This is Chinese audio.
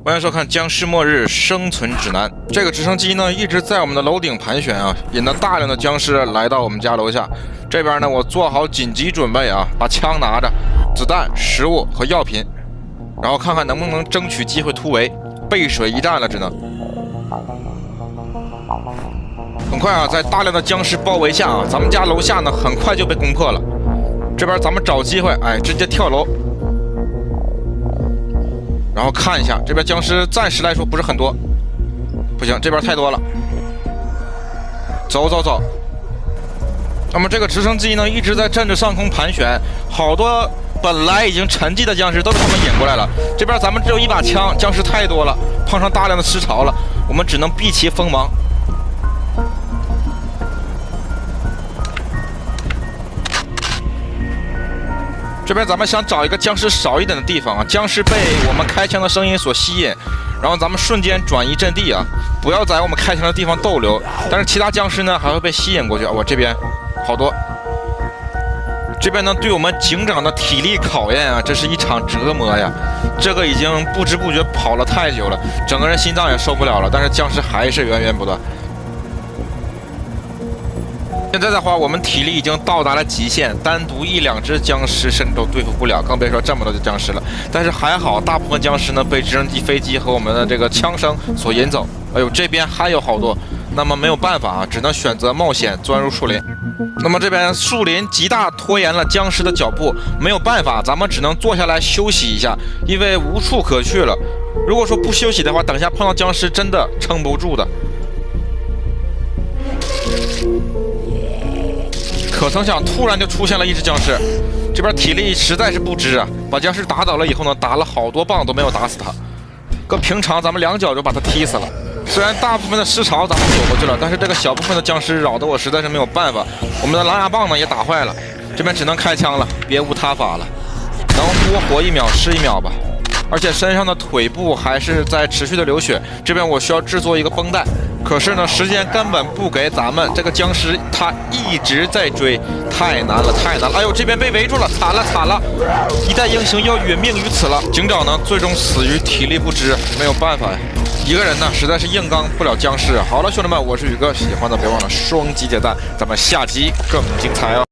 欢迎收看《僵尸末日生存指南》。这个直升机呢一直在我们的楼顶盘旋啊，引得大量的僵尸来到我们家楼下。这边呢，我做好紧急准备啊，把枪拿着，子弹、食物和药品，然后看看能不能争取机会突围。背水一战了，只能。很快啊，在大量的僵尸包围下啊，咱们家楼下呢很快就被攻破了。这边咱们找机会，直接跳楼。 然后看一下这边僵尸，暂时来说不是很多，不行，这边太多了。走。那么这个直升机呢，一直在震着上空盘旋，好多本来已经沉寂的僵尸都被他们引过来了。这边咱们只有一把枪，僵尸太多了，碰上大量的尸潮了，我们只能避其锋芒。 这边咱们想找一个僵尸少一点的地方啊，僵尸被我们开枪的声音所吸引，然后咱们瞬间转移阵地啊，不要在我们开枪的地方逗留。但是其他僵尸呢还会被吸引过去啊，我这边好多。这边呢对我们警长的体力考验啊，这是一场折磨呀。这个已经不知不觉跑了太久了，整个人心脏也受不了了，但是僵尸还是源源不断。 现在的话，我们体力已经到达了极限，单独1、2只僵尸甚至都对付不了，更别说这么多的僵尸了。但是还好，大部分僵尸呢被直升机、飞机和我们的这个枪声所引走。哎呦，这边还有好多，那么没有办法啊，只能选择冒险钻入树林。那么这边树林极大拖延了僵尸的脚步，没有办法，咱们只能坐下来休息一下，因为无处可去了。如果说不休息的话，等下碰到僵尸真的撑不住的。 可曾想，突然就出现了一只僵尸，这边体力实在是不支啊！把僵尸打倒了以后呢，打了好多棒都没有打死他。搁平常咱们2脚就把他踢死了。虽然大部分的尸潮咱们躲过去了，但是这个小部分的僵尸扰得我实在是没有办法。我们的狼牙棒呢也打坏了，这边只能开枪了，别无他法了。能多活1秒是1秒吧。而且身上的腿部还是在持续的流血，这边我需要制作一个绷带。 可是呢，时间根本不给咱们，这个僵尸他一直在追，太难了。哎呦，这边被围住了，惨了！一代英雄要殒命于此了。警长呢，最终死于体力不支，没有办法呀。一个人呢，实在是硬刚不了僵尸。好了，兄弟们，我是宇哥，喜欢的别忘了双击点赞，咱们下集更精彩哦。